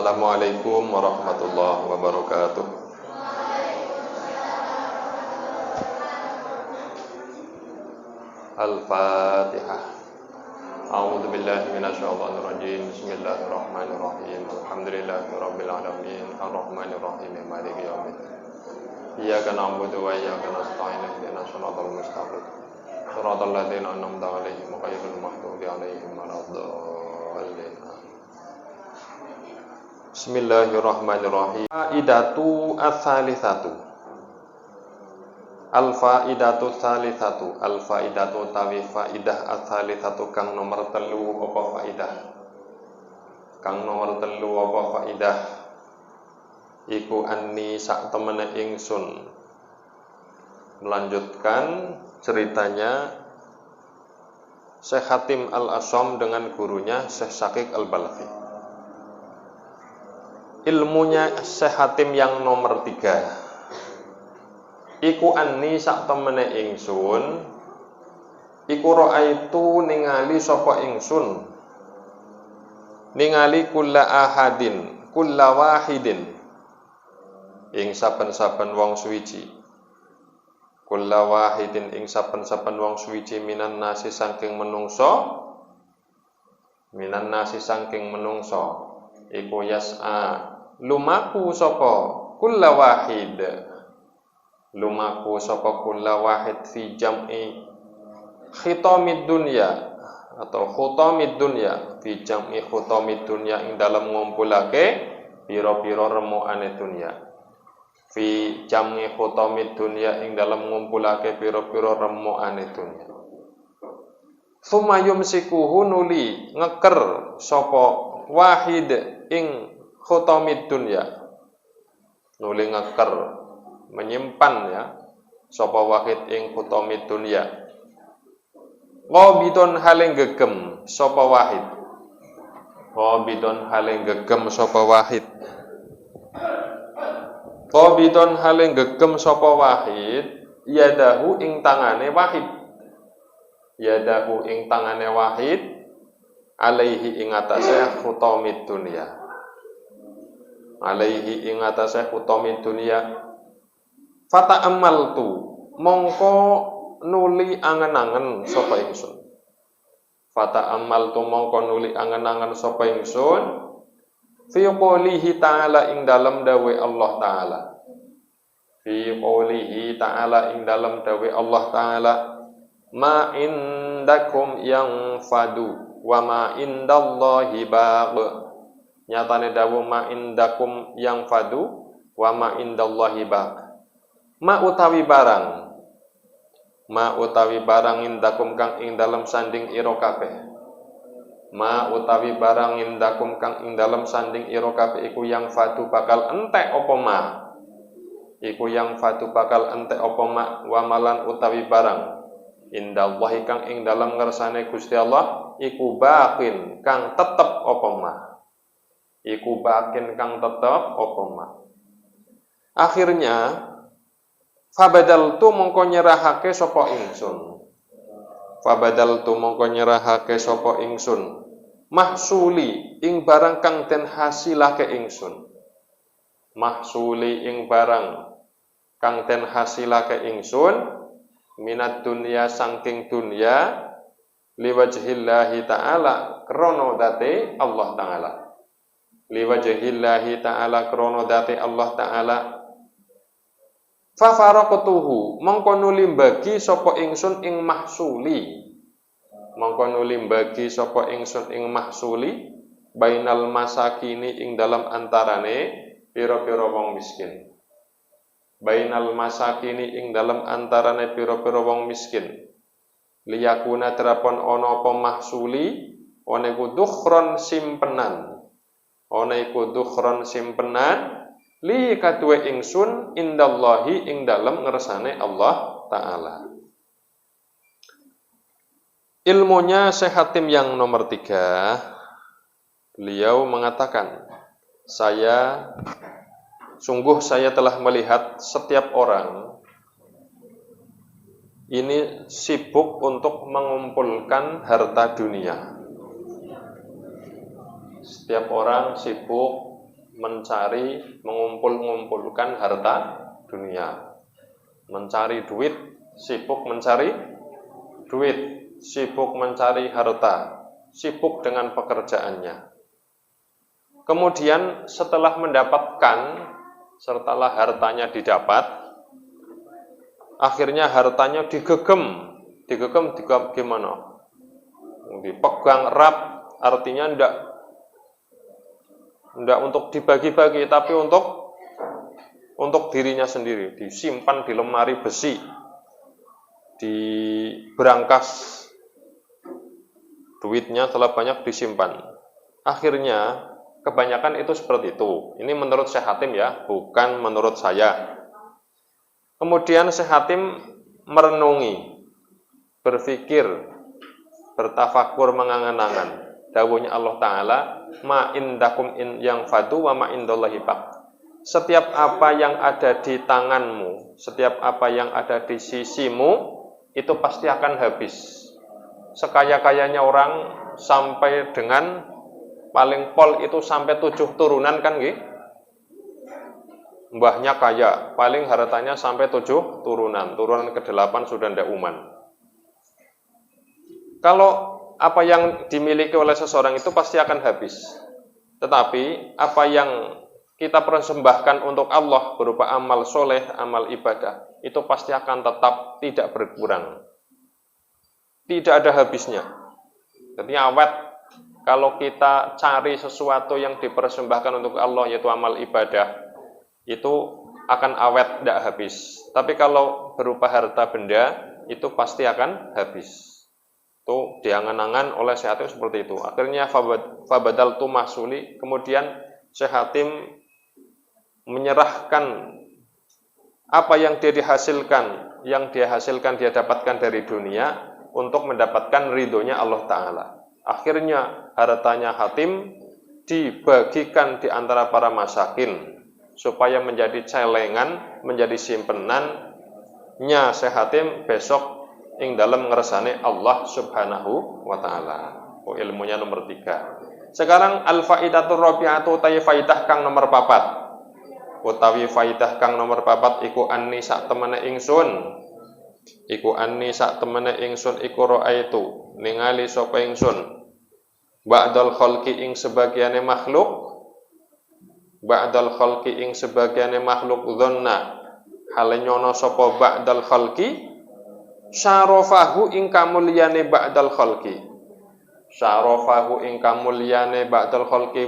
Assalamualaikum warahmatullahi wabarakatuh. Al-Fatihah. A'udzu billahi minasyaitonir rajim. Bismillahirrahmanirrahim. Alhamdulillahirabbil alamin. Arrahmanir rahim. Maliki yaumiddin. Iyyaka na'budu wa iyyaka nasta'in. Ihdinas shiratal mustaqim. Shiratal ladzina an'amta 'alaihim ghairil maghdubi 'alaihim waladdallin. Bismillahirrahmanirrahim. Faidatu ats-tsalitsatu. Al-faidatu tsalitsatu. Al-faidatu tawi faidah ats-tsalitsatu kang nomor 3 apa faidah? Kang nomor 3 apa faidah? Iku anni sak temene ingsun. Melanjutkan ceritanya Syekh Hatim Al-Asham dengan gurunya Syekh Syakik Al-Balkhi. Ilmunya Syekh Hatim yang nomor 3. Iku anni sak temene ingsun. Iku ra'aitu ningali sapa ingsun. Ningali kulla ahadin, kulla wahidin. Ing saben-saben wong suwiji. Kulla wahidin ing saben-saben wong suwiji minan nasi saking menungso. Minan nasi saking menungso. Iku yas'a lumaku sapa kulla wahid. Lumaku sapa kulla wahid fi jam'i khitamid dunya atau khutamid dunya, fi jam'i khutamid dunya ing dalam ngumpulake pira-pira remukane dunya. Fi jam'i khutamid dunya ing dalam ngumpulake pira-pira remukane dunya. Summa yumsikuhu nuli ngeker sapa wahid ing khutamid dunya. Nuli ngeker menyimpan ya sapa wahid ing khutamid dunya. Qabidun haling gegem sapa wahid. Qabidun haling gegem sapa wahid. Qabidun haling gegem sapa wahid yadahu ing tangane wahid. Yadahu ing tangane wahid alaihi ing atase khutamid dunya. Alaihi ing atase khutamid dunya. Fata amal tu mongko nuli angen-angen sapa ingsun. Fata amal tu mongko nuli angen-angen sapa ingsun. Fi qoulihi ta'ala ing dalam dawe Allah Ta'ala. Fi qoulihi ta'ala ing dalam dawe Allah Ta'ala. Ma indakum yang fadu wa ma indallahi baq. Nyatane dawu ma indakum yang fadu wa ma indallahi baq. Ma utawi barang indakum kang ing dalam sanding ira kabeh. Ma utawi barang indakum kang ing dalam sanding ira kabeh iku yang fatu bakal entek apa ma. Iku yang fatu bakal entek apa ma wa malan utawi barang indallahi kang ing dalam ngersane Gusti Allah iku baqin kang tetep apa ma. Iku baqin kang tetep apa ma. Akhirnya fabadaltu mongko nyerahake sapa ingsun. Fabadaltu mongko nyerahake sapa ingsun. Mahsuli ing barang kang den hasilake ingsun. Mahsuli ing barang kang den hasilake ingsun minat dunya saking dunya liwajhillahi ta'ala krana date Allah Ta'ala. Liwajhillahi ta'ala krana date Allah Ta'ala. Fa faraqtuhu mongko nuli bagi sapa ingsun ing mahsuli. Mongko nuli bagi sapa ingsun ing mahsuli bainal masakini ing dalam antarane pira-pira wong miskin. Bainal masakini ing dalam antarane pira-pira wong miskin. Liyakuna terapon ana apa mahsuli ana iku dukhron simpenan. Ana iku dukhron simpenan li kadue ingsun indallahi ing dalem ngersane Allah Ta'ala. Ilmunya Syekh Hatim yang nomor 3, beliau mengatakan, sungguh saya telah melihat setiap orang ini sibuk untuk mengumpulkan harta dunia. Setiap orang sibuk mencari, mengumpulkan harta dunia, mencari duit, sibuk mencari duit, sibuk mencari harta, sibuk dengan pekerjaannya. Kemudian setelah hartanya didapat, akhirnya hartanya digegem gimana? Dipegang erat, artinya ndak untuk dibagi-bagi, tapi untuk dirinya sendiri, disimpan di lemari besi, di berangkas duitnya telah banyak disimpan. Akhirnya kebanyakan itu seperti itu. Ini menurut Syekh Hatim ya, bukan menurut saya. Kemudian Syekh Hatim merenungi, berpikir, bertafakur, mengangan-angan dawuhnya Allah Ta'ala, ma indakum in yang fadu wa ma indallahi baq. Setiap apa yang ada di tanganmu, setiap apa yang ada di sisimu, itu pasti akan habis. Sekaya-kayanya orang sampai dengan paling pol itu sampai 7 turunan kan nggih? Mbahnya kaya, paling hartanya sampai 7 turunan. Turunan ke-8 sudah ndak uman. Kalau apa yang dimiliki oleh seseorang itu pasti akan habis. Tetapi apa yang kita persembahkan untuk Allah berupa amal soleh, amal ibadah, itu pasti akan tetap tidak berkurang. Tidak ada habisnya. Jadi awet. Kalau kita cari sesuatu yang dipersembahkan untuk Allah, yaitu amal ibadah, itu akan awet, tidak habis. Tapi kalau berupa harta benda, itu pasti akan habis. Itu diangan-angan oleh Syekh Hatim seperti itu. Akhirnya fabadal tu mahsuli, kemudian Syekh Hatim menyerahkan apa yang dia hasilkan dia dapatkan dari dunia untuk mendapatkan ridhonya Allah Ta'ala. Akhirnya hartanya Hatim dibagikan di antara para masakin supaya menjadi celengan, menjadi simpenannya Syekh Hatim besok ing dalam ngersane Allah Subhanahu wa Ta'ala. Ilmunya nomor 3. Sekarang al-faidatur rabi'atu ta'i faidah kang nomor 4. Utawi faidah kang nomor 4 iku anni sak temene ingsun. Iku ra'aitu ningali sapa ingsun ba'dal khalqi ing sebagiane makhluk dzonna hale nyono sapa ba'dal khalqi syarafahu ing kamulyane ba'dal khalqi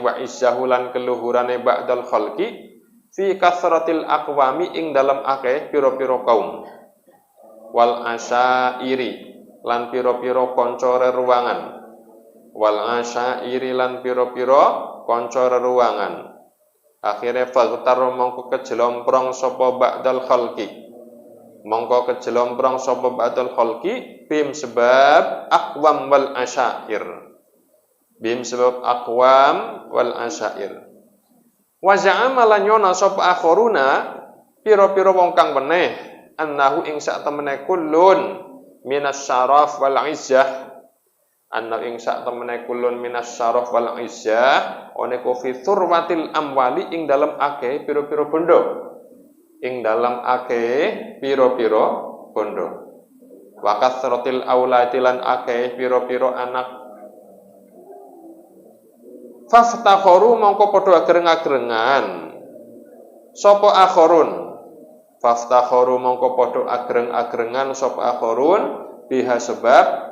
wa izzahu lan keluhurane ba'dal khalqi fi kasratil aqwami ing dalam akeh pira-pira kaum wal asyairi lan pira-pira kanca reruwangan akhire fagtar mongko kejelomprong sapa ba'dal khalqi bim sebab aqwam wal asyair wa za'ama lan nyona sapa akharuna pira-pira wong kang meneh annahu ing sak temene kullun minas syaraf wal izzah oneku fi thurwatil amwali ing dalam akeh pira-pira bondo wa kasratil auladi lan akeh pira-pira anak faftakharu mongko padha agreng-agrengan sapa akharun biha sebab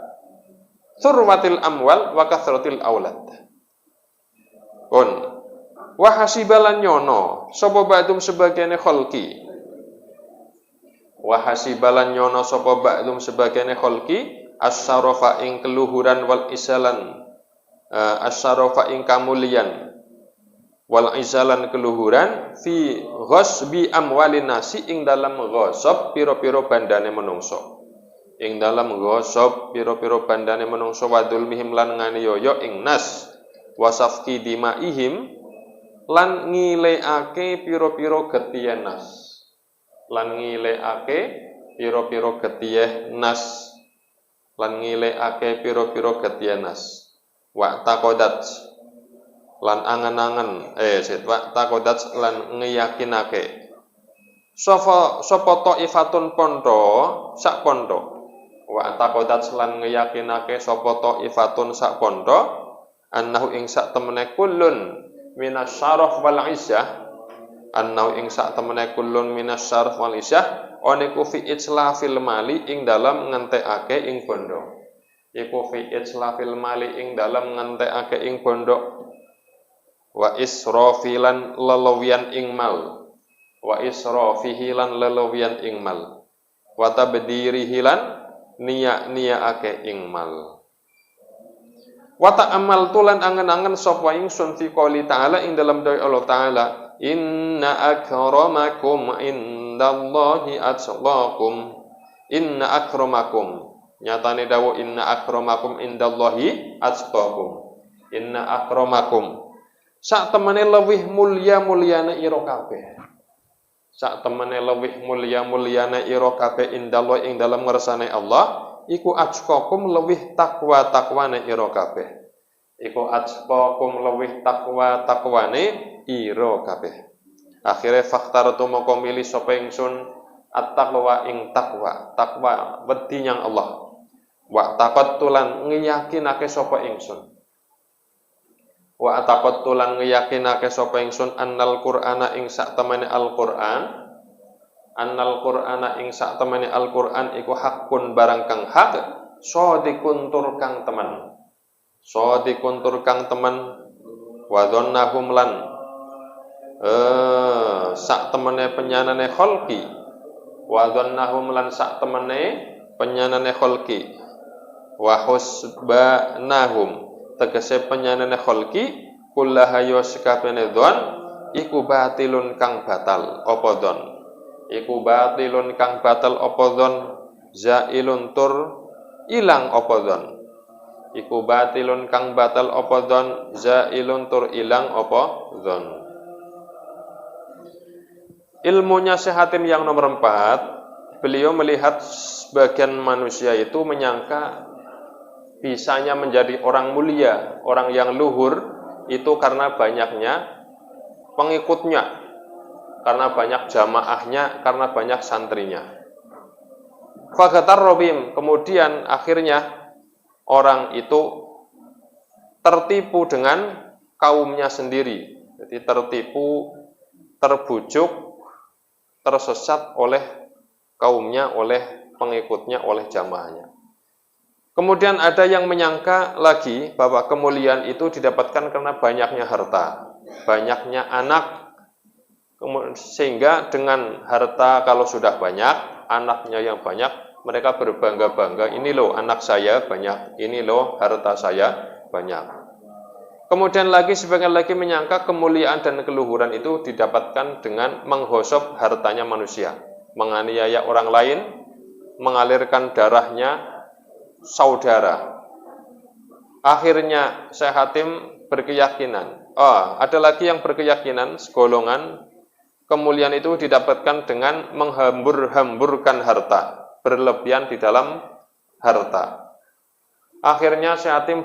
thurwatil amwal wa kasratil aulad. Wa hasibalan nyono sapa ba'dum sebagiane khalqi. As-sarafa ing keluhuran wal isalan as-sarafa ing kamulyan wal izalan keluhuran fi ghasbi amwalin nasi ing dalam ghasab pira-pira bandane menungso. Wadul mihim lan nganiaya ing nas wasafki dimaihim lan ngileake pira-pira getih nas wa taqadat lan angen-angen wa takodat lan ngeyakinake sapa taifatun pondo sak pondo wa takodat lan ngeyakinake sapa taifatun sak pondo annahu ing sak temene kullun minasyaraf wal izzah annahu ing sak temene kullun minasyaraf wal izzah oniku fi itslafil mali ing dalam ngentekake ing bondo iku fi itslafil mali ing dalam ngentekake ing bondo wa israfilan lelewian ing mal wa israfihi lan lelewian ing mal wa tabdirihi lan niya-niyaake ing mal wa ta'amal tulan angen-angen sapa ingsun fi qouli ta'ala ing dalam dawuh Allah taala inna akramakum indallahi atqakum inna akramakum nyatane dawuh inna akramakum indallahi atqakum inna akramakum sak temene lewih mulya-mulyane ira kabeh. Sak temene lewih mulya-mulyane ira kabeh indallah ing dalam ngersane Allah, iku atqakum lewih takwa-takwane ira kabeh. Iku atqakum lewih takwa-takwane ira kabeh. Akhire faktartu moko milih sapa ingsun at-taqwa ing takwa, takwa wedi nyang Allah. Wa taqattulan ngiyakinake sapa ingsun. Wa ataqattulan ngeyakinake sapa ingsun annal qur'ana ing sak temene Al-Qur'an annal qur'ana ing sak temene Al-Qur'an iku hakun barang kang hak shadiqun tur kang temen shadiqun tur kang temen wa dhannahum lan sak temene penyanane kholqi wa dhannahum lan sak temene penyanane kholqi wa husbanahum tegese penyanane kholqi kullahayo sekabehane dzon iku batilun kang batal apa dzon iku batilun kang batal apa dzon zailun tur ilang apa dzon iku batilun kang batal apa dzon zailun tur ilang apa dzon. Ilmunya sehatin yang nomor 4, beliau melihat sebagian manusia itu menyangka bisanya menjadi orang mulia, orang yang luhur, itu karena banyaknya pengikutnya, karena banyak jamaahnya, karena banyak santrinya. Fagatar robim, kemudian akhirnya orang itu tertipu dengan kaumnya sendiri. Jadi tertipu, terbujuk, tersesat oleh kaumnya, oleh pengikutnya, oleh jamaahnya. Kemudian ada yang menyangka lagi bahwa kemuliaan itu didapatkan karena banyaknya harta, banyaknya anak, sehingga dengan harta kalau sudah banyak, anaknya yang banyak, mereka berbangga-bangga, ini loh anak saya banyak, ini loh harta saya banyak. Kemudian lagi sebagian lagi menyangka kemuliaan dan keluhuran itu didapatkan dengan menghosop hartanya manusia, menganiaya orang lain, mengalirkan darahnya saudara. Akhirnya Syekh Hatim berkeyakinan, ada lagi yang berkeyakinan segolongan kemuliaan itu didapatkan dengan menghambur-hamburkan harta, berlebihan di dalam harta. Akhirnya Syekh Hatim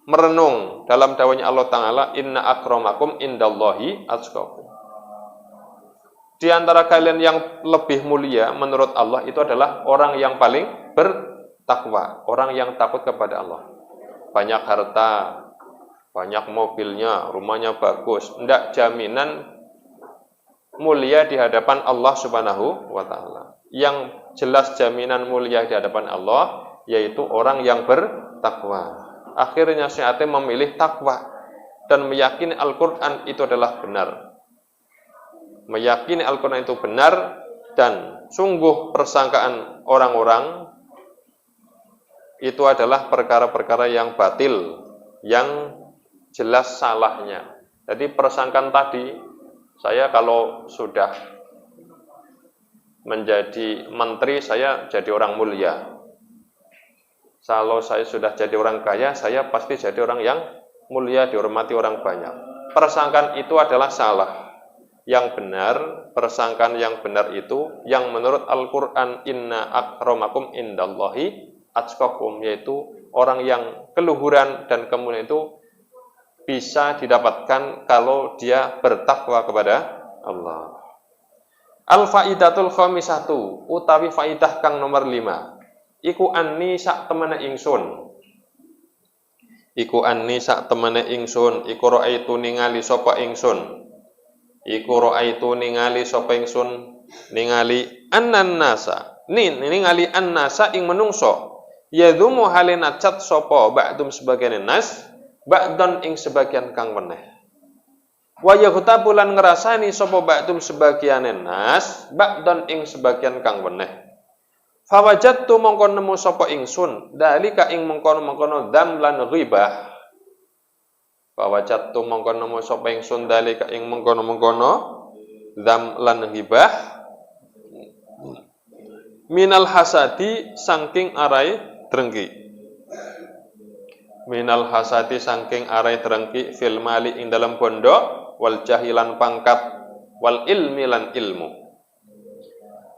merenung dalam dawanya Allah Ta'ala, inna akramakum indallahi atqakum. Di antara kalian yang lebih mulia menurut Allah itu adalah orang yang paling bertakwa, orang yang takut kepada Allah. Banyak harta, banyak mobilnya, rumahnya bagus, tidak jaminan mulia di hadapan Allah Subhanahu wa Ta'ala. Yang jelas jaminan mulia di hadapan Allah yaitu orang yang bertakwa. Akhirnya Syekh Hatim memilih takwa dan meyakini Al-Qur'an itu adalah benar. Meyakini Al-Qur'an itu benar dan sungguh persangkaan orang-orang itu adalah perkara-perkara yang batil, yang jelas salahnya. Jadi persangkaan tadi, saya kalau sudah menjadi menteri, saya jadi orang mulia. Kalau saya sudah jadi orang kaya, saya pasti jadi orang yang mulia, dihormati orang banyak. Persangkaan itu adalah salah. Yang benar, persangkaan yang benar itu, yang menurut Al-Quran, inna akramakum indallahi atqakum, yaitu orang yang keluhuran dan kemuliaan itu bisa didapatkan kalau dia bertakwa kepada Allah. Al-faidatul khamisatu utawi faidah kang nomor 5. Iku anni sak temene ingsun. Iku anni sak temene ingsun, iku raaitu ningali sapa ingsun. Iku raaitu ningali sapa ingsun, ningali annan nasa. Ningali annasa ing menungso. Yadhumu halina cat sapa ba'dum sebagian nas, ba'don ing sebagian kang weneh. Wa yaghtabu lan ngrasani sapa ba'dum sebagiane nas ba'don ing sebagian kang weneh. Fawajadtu mongko nemu sapa ingsun dalika ing mengkono-mengkono dzam lan ghibah. Fawajadtu mongko nemu sapa ingsun dalika ing mengkono-mengkono dzam lan ghibah minal hasadi saking arai drengki. Minal hasadi saking arai drengki fil mali ing dalam bondo wal jahilan pangkat wal ilmi lan ilmu.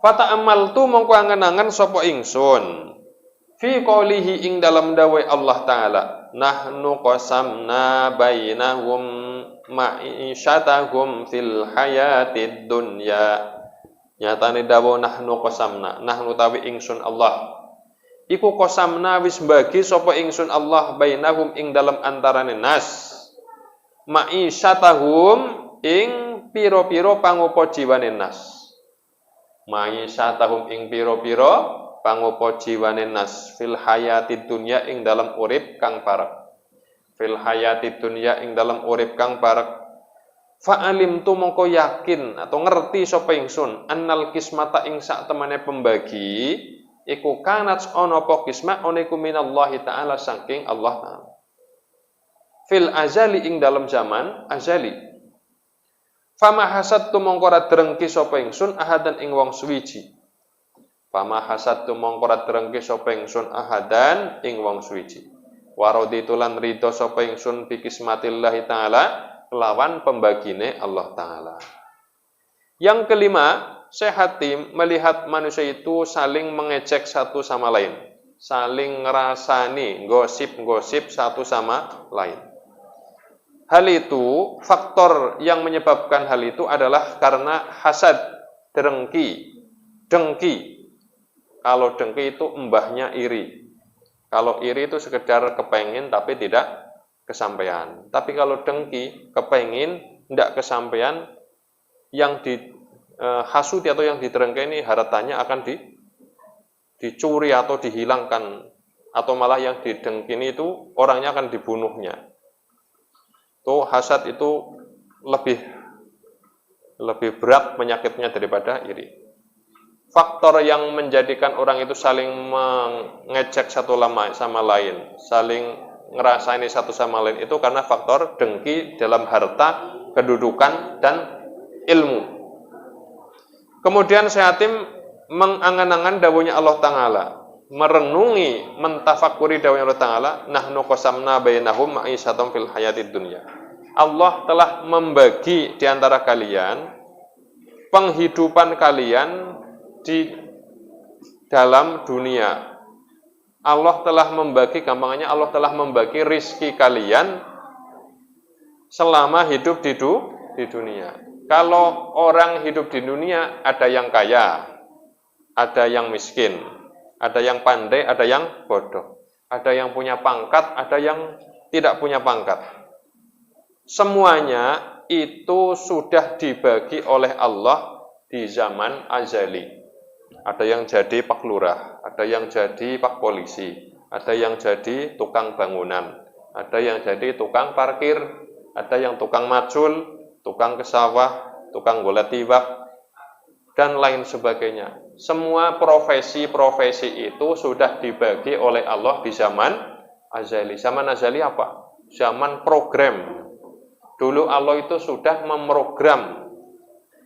Fata amal tu mongko angen-angen sapa ingsun fi qoulihi ing dalam dawai Allah taala nahnu qasamna bainahum ma'isyatahum fil hayatid dunya. Nyatane dawuh nahnu qasamna, nahnu tawi ingsun Allah iku qasamna wis bagi sapa ingsun Allah bainahum ing dalam antarane nas ma'isyatahum ing piro-piro pangupa jiwane nas. Ma'isyatahum ing piro-piro pangupa jiwane nas fil hayati dunya ing dalam urip kang parek. Fil hayati dunya ing dalam urip kang parek. Fa'alim tu mongko yakin atau ngerti sapa ingsun annal kismata ing sak temene pembagi iku kanat ana apa kismah oniku minallahi taala saking Allah taala. Fil azali ing dalam zaman azali. Fama hasadtu mongko ra drengki sapa ingsun ahadan ing wong suwiji. Fama hasadtu mongko ra drengki sapa ingsun ahadan ing wong suwiji. Waraditu lan ridho sapa ingsun bi kismatillah taala kelawan pembagine Allah taala. Yang kelima, Syekh Hatim melihat manusia itu saling mengecek satu sama lain, saling ngerasani gosip-gosip satu sama lain. Hal itu, faktor yang menyebabkan hal itu adalah karena hasad, dengki. Kalau dengki itu mbahnya iri. Kalau iri itu sekedar kepengin tapi tidak kesampaian. Tapi kalau dengki, kepengin, tidak kesampaian, yang dihasuti atau yang didengki ini hartanya akan dicuri atau dihilangkan. Atau malah yang didengki itu orangnya akan dibunuhnya. Tuh hasad itu lebih berat penyakitnya daripada iri. Faktor yang menjadikan orang itu saling mengecek satu sama lain, saling ngerasain satu sama lain itu karena faktor dengki dalam harta, kedudukan dan ilmu. Kemudian Syekh Hatim mengangan-angan dawuhnya Allah Ta'ala, merenungi, mentafakuri dawuhnya Allah Ta'ala, nahnu qasamna bainahum ma'isyatum fil hayatid dunya. Allah telah membagi di antara kalian penghidupan kalian di dalam dunia. Allah telah membagi, gampangannya Allah telah membagi rizki kalian selama hidup di dunia. Kalau orang hidup di dunia, ada yang kaya, ada yang miskin, ada yang pandai, ada yang bodoh. Ada yang punya pangkat, ada yang tidak punya pangkat. Semuanya itu sudah dibagi oleh Allah di zaman azali. Ada yang jadi pak lurah, ada yang jadi pak polisi, ada yang jadi tukang bangunan, ada yang jadi tukang parkir, ada yang tukang macul, tukang ke sawah, tukang golek tiwak, dan lain sebagainya. Semua profesi-profesi itu sudah dibagi oleh Allah di zaman azali. Zaman azali apa? Zaman program. Dulu Allah itu sudah memprogram.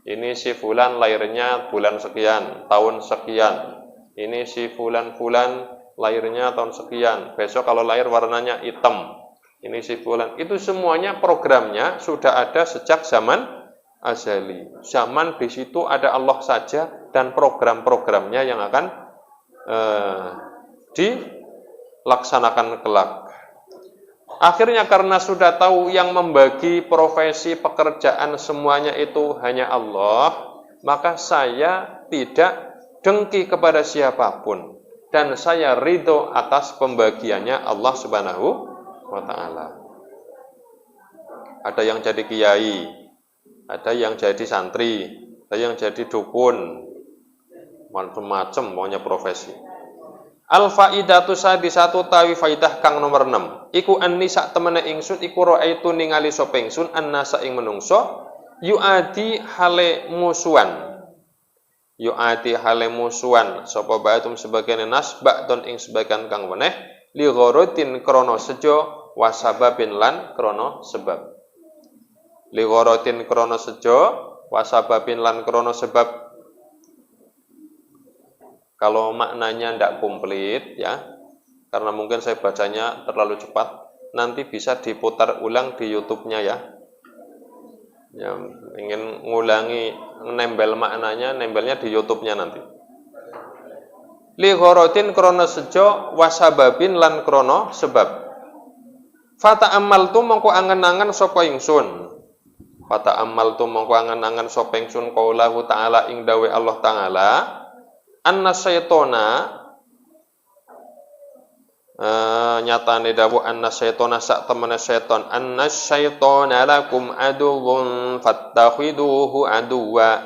Ini si fulan lahirnya bulan sekian, tahun sekian. Ini si fulan-fulan lahirnya tahun sekian. Besok kalau lahir warnanya hitam. Ini si fulan. Itu semuanya programnya sudah ada sejak zaman azali. Zaman di situ ada Allah saja dan program-programnya yang akan dilaksanakan kelak. Akhirnya karena sudah tahu yang membagi profesi pekerjaan semuanya itu hanya Allah, maka saya tidak dengki kepada siapapun dan saya ridho atas pembagiannya Allah Subhanahu wa taala. Ada yang jadi kiai, ada yang jadi santri, ada yang jadi dukun, macam-macam maunya profesi. Al-faidatu sadisatu tawi faidah kang nomor 6. Iku anni sak temene ingsun iku raaitu ningali sapa ingsun annasa ing menungso yuadi hale musuhan. Yuadi hale musuhan sapa ba'dum sebagian nas ba'don ing sebagian kang weneh li gharatin krana sejo wasababin lan krana sebab. Li gharatin krana sejo wasababin lan krana sebab. Kalau maknanya tidak komplit ya, karena mungkin saya bacanya terlalu cepat, nanti bisa diputar ulang di YouTube-nya ya. Yang ingin ngulangi nembel maknanya, nembelnya di YouTube-nya nanti. Li gharatin krana sejo wasababin lan krana sebab. Fata amal tu mongko angen-angen sapa ingsun. Fata amal tu mongko angen-angen sapa ingsun qaulahu ta'ala ing dawe Allah Ta'ala. Anna syaitona nyatane dawuh anna syaitona sak temene syaiton anna syaitona lakum aduwwun fattakhiduhu aduwwa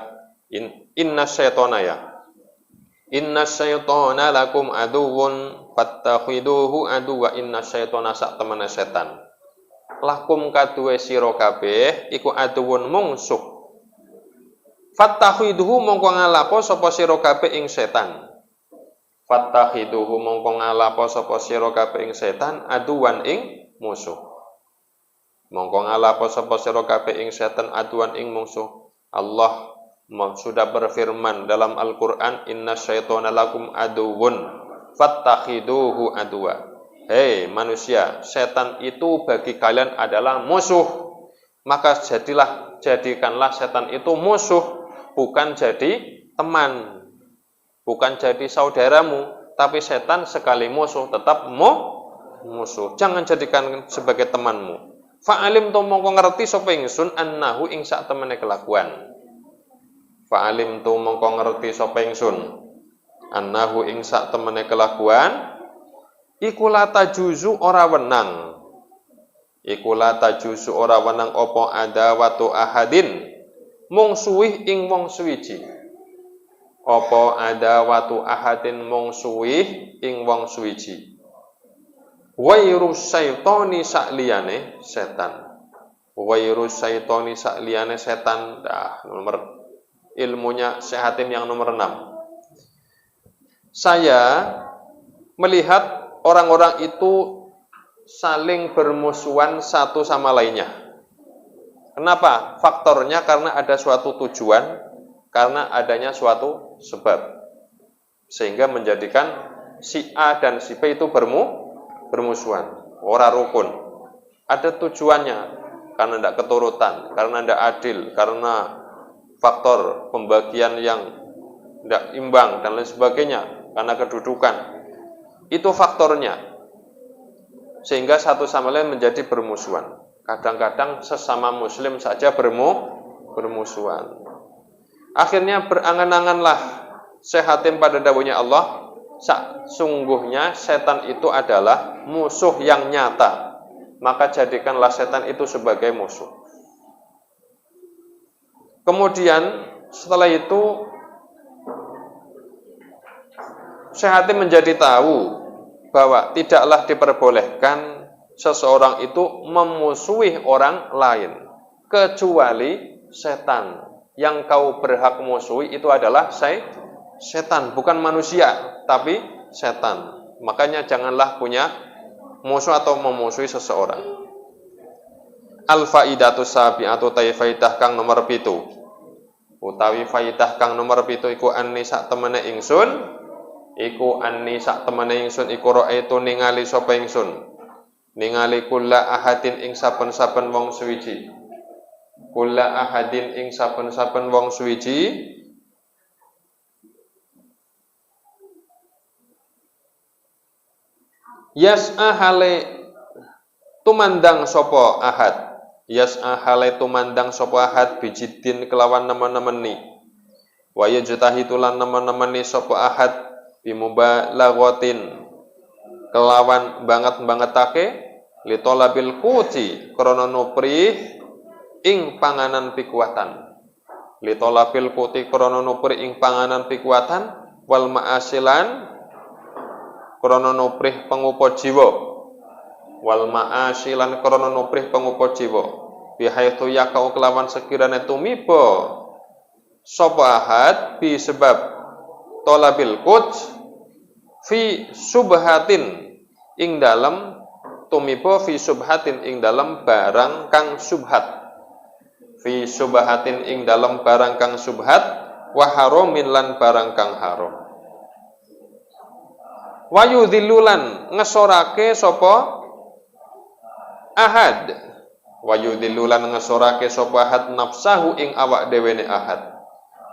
inna syaitona ya inna syaitona lakum aduwwun fattakhiduhu aduwwa inna syaitona sak temene setan lakum kaduwe sira kabeh iku aduwwun mungsuh fattakhiduhu mongko ngalapo sapa sira kabeh ing setan. Fattakhiduhu mongko ngalapo sapa sira kabeh ing setan aduwan ing musuh. Mongko ngalapo sapa sira kabeh ing setan aduwan ing musuh. Allah sudah berfirman dalam Al-Qur'an inna syaitana lakum aduwwun fattakhiduhu aduwa. Hei manusia, setan itu bagi kalian adalah musuh. Maka jadikanlah setan itu musuh. Bukan jadi teman, bukan jadi saudaramu, tapi setan sekali musuh tetap musuh. Jangan jadikan sebagai temanmu. Fa'alim tu mongko ngerti sapa ingsun annahu ing sak temene kelakuan. Fa'alim tu mongko ngerti sapa ingsun annahu ing sak temene kelakuan iku la tajuzu ora wenang. Iku la tajuzu ora wenang apa adawatu ahadin mung suwih ing wong suwiji. Apa ada watu ahadin mung suwih ing wong suwiji. Wairu syaitoni sakliyane setan. Wairu syaitoni sakliyane setan. Nomor ilmunya Syekh Hatim yang nomor 6. Saya melihat orang-orang itu saling bermusuhan satu sama lainnya. Kenapa? Faktornya karena ada suatu tujuan, karena adanya suatu sebab. Sehingga menjadikan si A dan si B itu bermusuhan. Ora rukun. Ada tujuannya, karena tidak keturutan, karena tidak adil, karena faktor pembagian yang tidak imbang, dan lain sebagainya, karena kedudukan. Itu faktornya. Sehingga satu sama lain menjadi bermusuhan. Kadang-kadang sesama muslim saja bermusuhan. Akhirnya berangan-anganlah Syekh Hatim pada dawuhnya Allah, sungguhnya setan itu adalah musuh yang nyata. Maka jadikanlah setan itu sebagai musuh. Kemudian setelah itu Syekh Hatim menjadi tahu bahwa tidaklah diperbolehkan seseorang itu memusuhi orang lain kecuali setan. Yang kau berhak musuhi itu adalah setan, bukan manusia, tapi setan. Makanya janganlah punya musuh atau memusuhi seseorang. Al-faidatu sabi'atu taifaidah kang nomor 7. Utawi faidah kang nomor 7 iku anni sak temene ingsun, iku raaitu ningali sapa ingsun. Ningali kulla ahadin ing saben-saben wong suwiji. Kulla ahadin ing saben-saben wong suwiji yas'a hale tumandang sapa ahad, yas'a hale tumandang sapa ahad bijiddin kelawan nemen-nemeni, wa yajtahidu lan nemen-nemeni sapa ahad bimubalagotin kelawan banget-bangetake litolabil quti krana nuprih ing panganan pikuatan, litolabil quti krana nuprih ing panganan pikuatan, wal ma'asilan krana nuprih pangupa jiwa, wal ma'asilan krana nuprih pangupa jiwa, bihaitsu yakau kelawan sekirane tumiba sapa ahad bi sebab talabil qut fi subhatin ing dalem tumiba fi subhatin ing dalem barang kang subhat, fi subhatin ing dalem barang kang subhat, wa haramin lan barang kang haram, wa yudhillulan ngesorake sapa ahad, wa yudhillulan ngesorake sapa ahad nafsahu ing awak dewene ahad,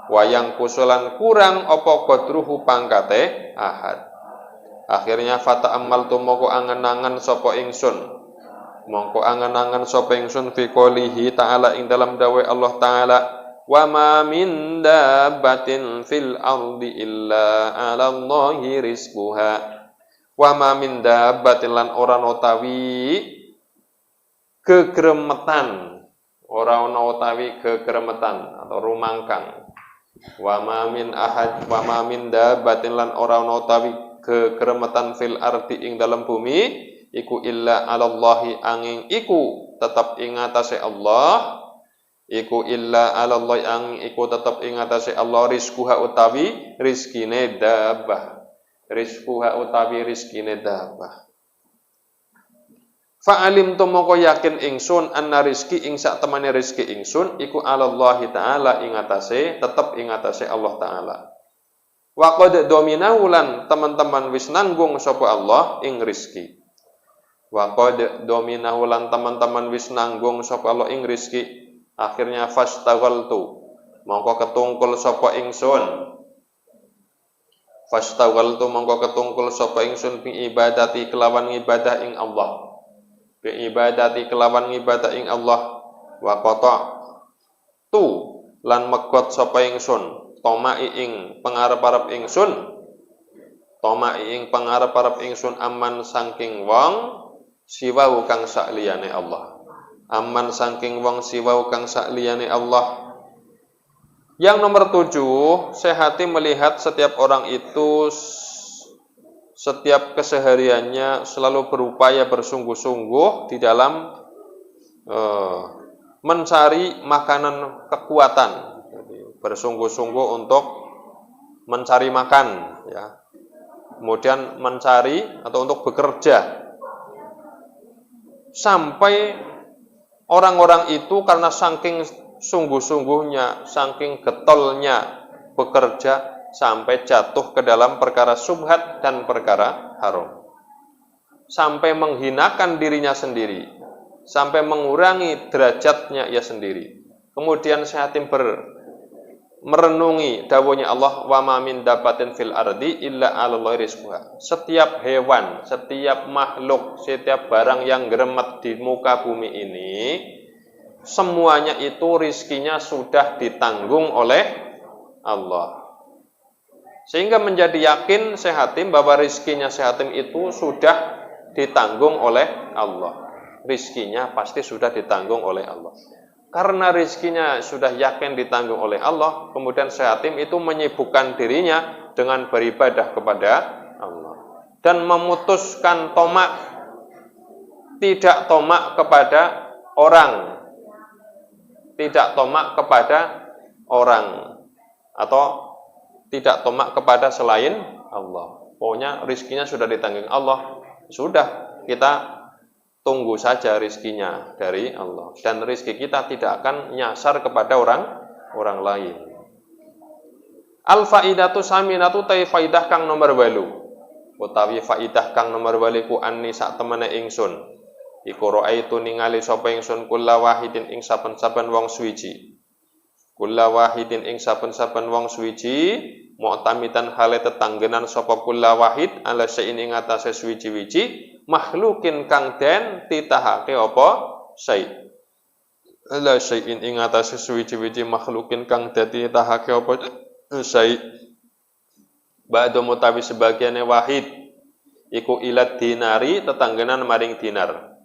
wayang kusulan kurang apa qadruhu pangkate ahad. Akhirnya fata amal tu mongko angen-angen sapa ingsun, mongko angen-angen sapa ingsun fi qoulihi ta'ala ing dalam dawuh Allah taala, wa ma min dabbatin fil ardi illa 'ala Allahi rizquha, wa ma min dabbatin lan ora utawi gegremetan, ora ana utawi gegremetan atau rumangkang, wa ma min dabbatin lan ora ana utawi gegremetan fil ardi ing dalam bumi iku illa 'alallahi angin iku tetap ing atase Allah, iku illa 'alallahi angin iku tetap ing atase Allah rizquha utawi rizkine dabbah, rizquha utawi rizkine dabbah. Fa'alim tu moko yakin ingsun anna rizki ing sak temane rizki ingsun iku 'alallahi ta'ala ing atase tetep ing atase Allah taala. Wa qad dominahu lan teman-teman wis nanggung sapa Allah ing rizki. Wa qad dominahu lan teman-teman wis nanggung sapa Allah ing rizki. Akhirnya fastaghaltu mongko ketungkul sapa ingsun. Fastaghaltu mongko ketungkul sapa ingsun bi ibadati kelawan ibadah ing Allah. Bi ibadati kelawan ibadah ing Allah. Wa qata tu lan megot sapa ingsun tomai ing pangarep-arep ingsun, tomai ing pangarep-arep ingsun aman saking wong siwau kang sakliyane Allah, aman saking wong siwau kang sakliyane Allah. Yang nomor 7, sehati melihat setiap orang itu setiap kesehariannya selalu berupaya bersungguh-sungguh di dalam mencari makanan kekuatan, bersungguh-sungguh untuk mencari makan, ya. Kemudian mencari atau untuk bekerja, sampai orang-orang itu karena saking sungguh-sungguhnya, saking getolnya bekerja, sampai jatuh ke dalam perkara subhat dan perkara haram, sampai menghinakan dirinya sendiri, sampai mengurangi derajatnya ia sendiri. Kemudian Syahatim merenungi dawuhnya Allah, wa ma min dabbatin fil ardi illa 'alallahi rizquha. Setiap hewan, setiap makhluk, setiap barang yang geremet di muka bumi ini, semuanya itu rizkinya sudah ditanggung oleh Allah. Sehingga menjadi yakin Syahatim bahwa rizkinya Syahatim itu sudah ditanggung oleh Allah. Rizkinya pasti sudah ditanggung oleh Allah. Karena rizkinya sudah yakin ditanggung oleh Allah, kemudian Syahatim itu menyibukkan dirinya dengan beribadah kepada Allah dan memutuskan tomak, tidak tomak kepada orang, tidak tomak kepada orang, atau tidak tomak kepada selain Allah. Pokoknya rizkinya sudah ditanggung Allah, sudah kita tunggu saja rizkinya dari Allah, dan rizki kita tidak akan nyasar kepada orang lain. Al-faidatu saminatu tai faidah kang nomor 8, utawi faidah kang nomor 8 ku anni sak temene ingsun iku raaitu ningali sapa ingsun kulla wahidin ing saben-saben wong suwiji, kulla wahidin ing saben-saben wong suwiji mu'tamitan hale tetanggenan sapa kula wahid ala syai'in ing atase suwiji-wiji makhlukin kang den titahake apa syai' ala syai'in ing atase suwiji-wiji makhlukin kang dadi titahake apa syai' ba'da mutawi sebagiane wahid iku ilad dinari tetanggenan maring dinar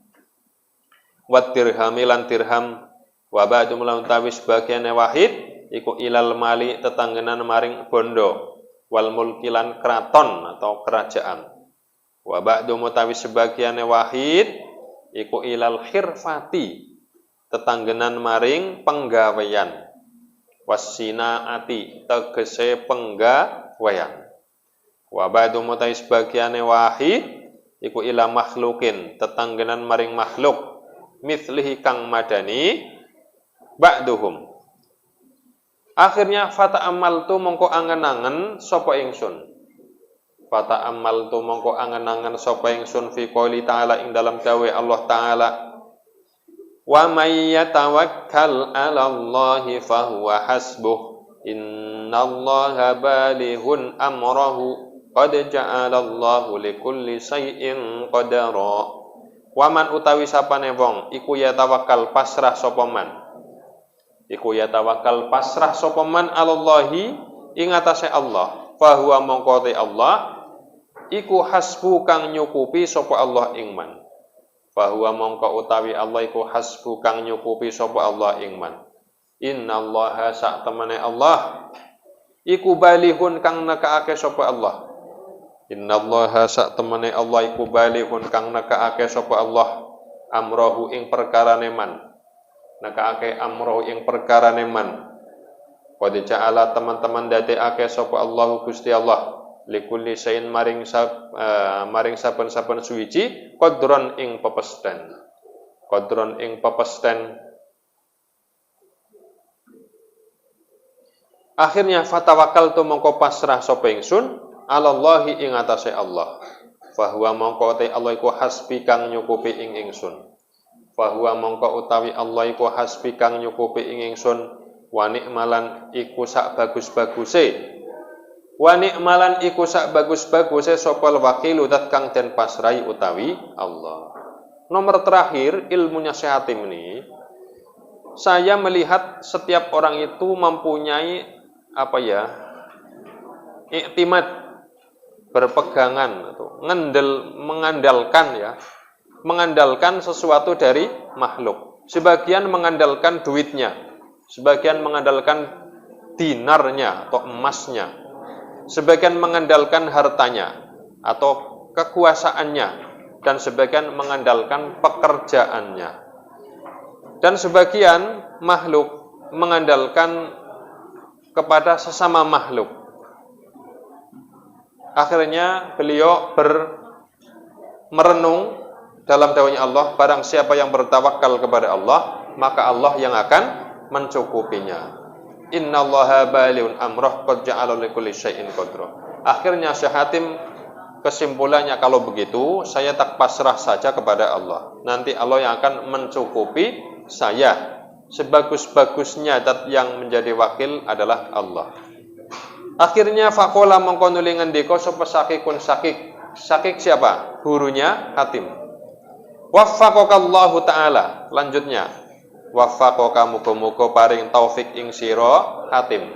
wat dirhami lan dirham wa ba'du mutawi sebagiane wahid iku ilal mali tetanggenan maring bondo wal mulki lan kraton atau kerajaan wa ba'du mutawi sebagiane wahid iku ilal khirfati tetanggenan maring penggawean wasinaati tegese penggawean wa ba'du mutawi sebagiane wahid iku ila makhlukin tetanggenan maring makhluk mithlihi kang madani ba'duhum. Akhirnya fata amal tu mongko angen-angen sapa ingsun. Fata amal tu mongko angen-angen sapa ingsun fi qouli ta'ala ing dalam dawuh Allah taala. Wa may yatawakkal 'ala Allahi fahuwa hasbuh. Innallaha balighun amrahu qad ja'ala Allahu likulli syai'in qadara. Waman utawi sapane wong iku ya tawakkal pasrah sapa man. Iku ya tawakkal pasrah sapa man alallahi ing atase Allah fa huwa mongko te Allah iku hasbu kang nyukupi sapa Allah ing man fa huwa mongko utawi Allah iku hasbu kang nyukupi sapa Allah ing man innallaha sak temene Allah iku balihun kang nekaake sapa Allah innallaha sak temene Allah iku balihun kang nekaake sapa Allah amrohu ing perkarane man nakaake amroh ing perkara neman qad ja'ala teman-teman dadekake sapa Allahu Gusti Allah likulli syai'in maring saben-saben suwiji qadron ing pepesten akhirnya fatawakal tu mongko pasrah sapa ingsun alallahi ing atase Allah fa huwa mongko te Allah iku hasbi kang nyukupi ing ingsun fahuwa mongko utawi Allah iku hasbi kang nyukupi ing ingsun wa ni'malan iku sak bagus-baguse sapa wakilu dat kang den pasrai utawi Allah. Nomor terakhir ilmunya Syekh Hatim ini saya melihat setiap orang itu mempunyai iktimad berpegangan atau mengandalkan sesuatu dari makhluk. Sebagian mengandalkan duitnya, sebagian mengandalkan dinarnya atau emasnya, sebagian mengandalkan hartanya atau kekuasaannya, dan sebagian mengandalkan pekerjaannya. Dan sebagian makhluk mengandalkan kepada sesama makhluk. Akhirnya beliau merenung dalam dawahnya Allah, barang siapa yang bertawakal kepada Allah, maka Allah yang akan mencukupinya. Innallaha balighun amrah qad ja'ala likulli syai'in qadra. Akhirnya Syekh Hatim kesimpulannya kalau begitu saya tak pasrah saja kepada Allah. Nanti Allah yang akan mencukupi saya. Sebagus-bagusnya dat yang menjadi wakil adalah Allah. Akhirnya faqala mongko nuli ngendika sapa Syakikun Syakik. Syakik siapa? Gurunya Hatim. Waffaqakallahu ta'ala. Lanjutnya, waffaqaka muga-muga paring taufik ing sira Hatim.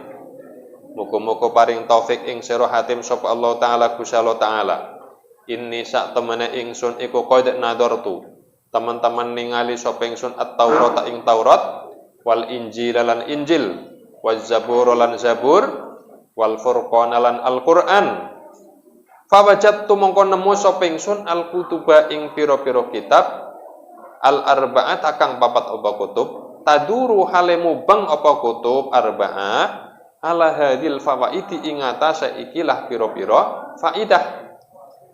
Muga-muga paring taufik ing sira Hatim sapa Allah taala Gusti Allah taala. Inni sak temene ingsun iku qad nadartu. Teman-teman ningali sapa ingsun at-Taurat ing Taurat wal Injil lan Injil waz Zabur lan Zabur wal Furqan lan Al-Qur'an. Fawajadtu mongko nemu sapa ingsun al-kutuba ing pira-pira kitab al-arba'at akang papat apa kutub taduru halemu bang apa kutub arba'ah ala hadil fawaidi ing atase ikilah pira-pira faidah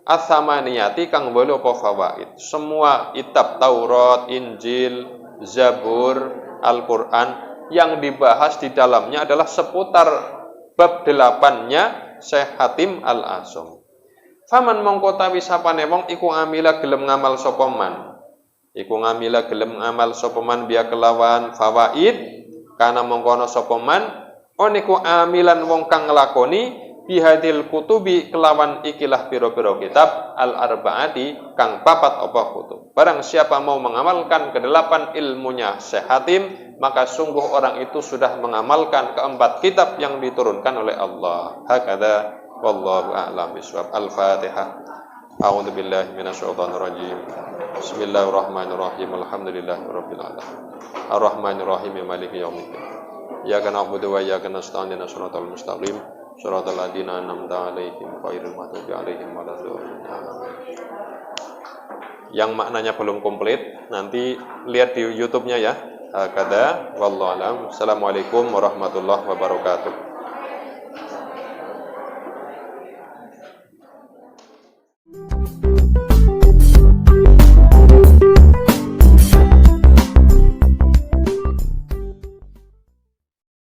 as-samaniyati kang 8 apa fawaid. Semua kitab Taurat, Injil, Zabur, Al-Qur'an yang dibahas di dalamnya adalah seputar bab 8-nya Syekh Hatim Al-Asam. Faman mongko tawi sapane wong iku ngamila gelem ngamal sapa man. Iku ngamila gelem ngamal sapa man biya kelawan fawaid kana mongko ana sapa man oniku amilan wong kang nglakoni bihadil kutubi kelawan ikilah piro-piro kitab al arbaati kang papat apa kutub. Barang siapa mau mengamalkan kedelapan ilmunya Syekh Hatim, maka sungguh orang itu sudah mengamalkan keempat kitab yang diturunkan oleh Allah. Hakada wallahu a'lam bishawab. Al-Fatihah. A'udzu billahi minasyaitonir rajim. Bismillahirrahmanirrahim. Alhamdulillahirabbil alamin. Arrahmanir rahim maliki yaumiddin. Iyyaka na'budu wa iyyaka nasta'in ihdinas siratal mustaqim. Shiratal ladzina an'amta 'alaihim ghairil maghdubi 'alaihim waladdallin. Yang maknanya belum komplit, nanti lihat di YouTube-nya ya. Hakada wallahu alam. Assalamualaikum warahmatullahi wabarakatuh.